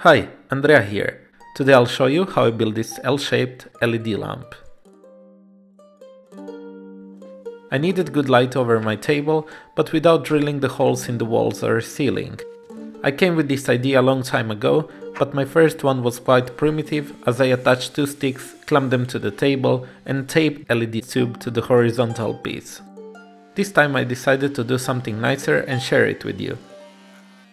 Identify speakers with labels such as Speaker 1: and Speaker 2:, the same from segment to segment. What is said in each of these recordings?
Speaker 1: Hi, Andrea here. Today I'll show you how I build this L-shaped LED lamp. I needed good light over my table, but without drilling the holes in the walls or ceiling. I came with this idea a long time ago, but my first one was quite primitive, as I attached two sticks, clamped them to the table and taped LED tube to the horizontal piece. This time I decided to do something nicer and share it with you.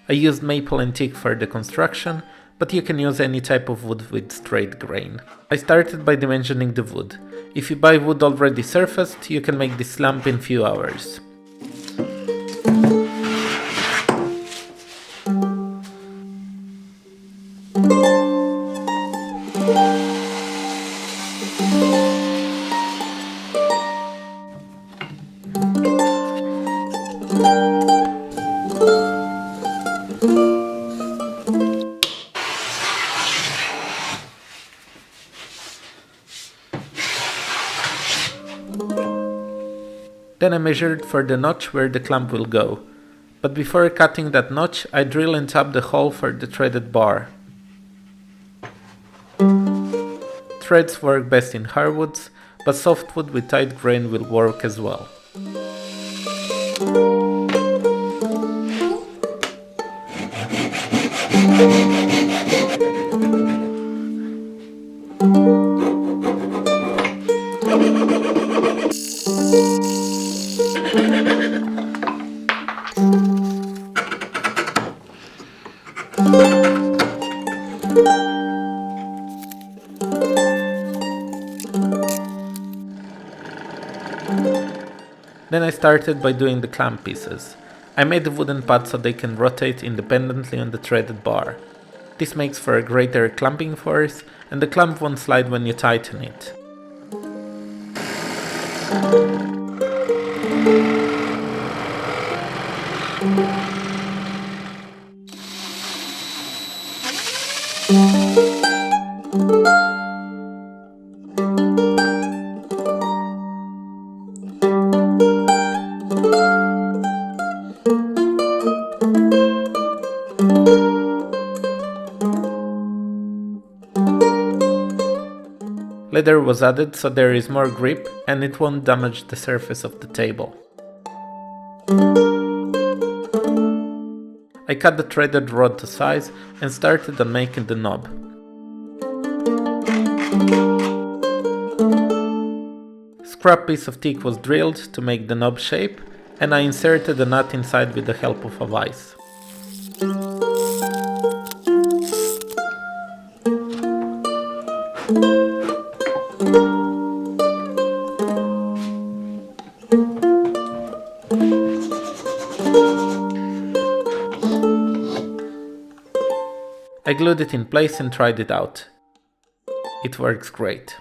Speaker 1: I used maple and teak for the construction, but you can use any type of wood with straight grain. I started by dimensioning the wood. If you buy wood already surfaced, you can make this lamp in few hours. Then I measured for the notch where the clamp will go. But before cutting that notch, I drill and tap the hole for the threaded bar. Threads work best in hardwoods, but softwood with tight grain will work as well. Then I started by doing the clamp pieces. I made the wooden pads so they can rotate independently on the threaded bar. This makes for a greater clamping force, and the clamp won't slide when you tighten it. Leather was added so there is more grip and it won't damage the surface of the table. I cut the threaded rod to size and started on making the knob. Scrap piece of teak was drilled to make the knob shape, and I inserted a nut inside with the help of a vise. I glued it in place and tried it out. It works great.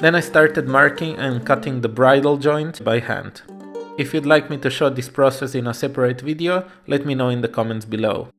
Speaker 1: Then I started marking and cutting the bridle joint by hand. If you'd like me to show this process in a separate video, let me know in the comments below.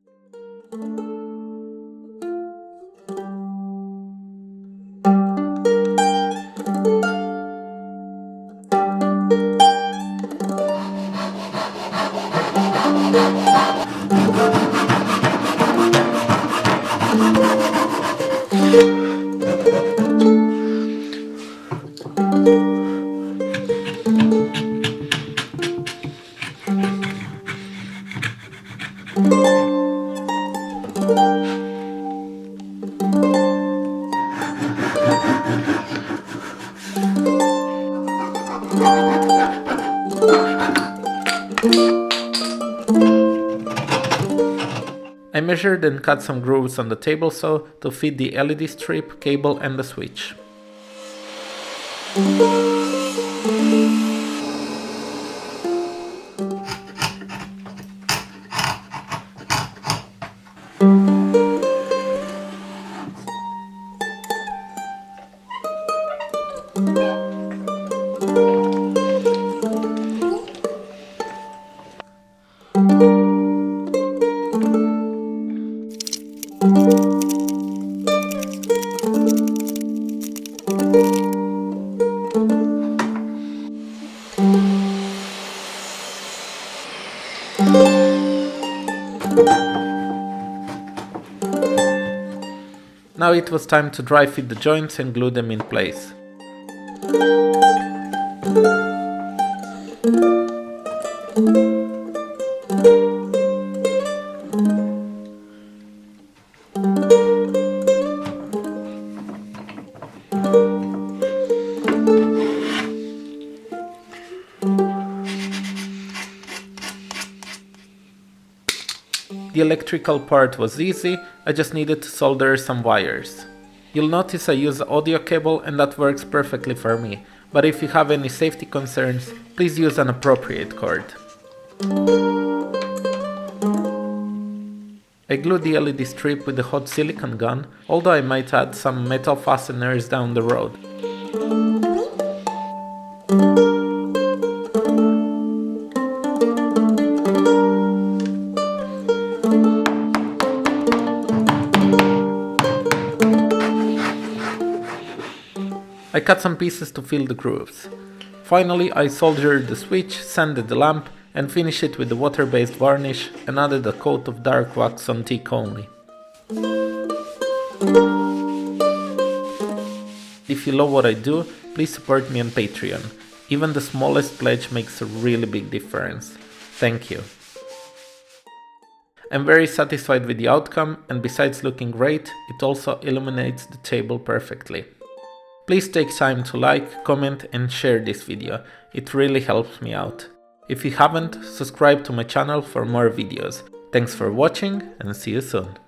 Speaker 1: I measured and cut some grooves on the table saw to fit the LED strip, cable and the switch. Now it was time to dry fit the joints and glue them in place. The electrical part was easy, I just needed to solder some wires. You'll notice I use audio cable and that works perfectly for me, but if you have any safety concerns, please use an appropriate cord. I glued the LED strip with the hot silicone gun, although I might add some metal fasteners down the road. I cut some pieces to fill the grooves. Finally, I soldered the switch, sanded the lamp, and finished it with the water-based varnish and added a coat of dark wax on teak only. If you love what I do, please support me on Patreon. Even the smallest pledge makes a really big difference. Thank you. I'm very satisfied with the outcome, and besides looking great, it also illuminates the table perfectly. Please take time to like, comment and share this video, it really helps me out. If you haven't, subscribe to my channel for more videos. Thanks for watching and see you soon.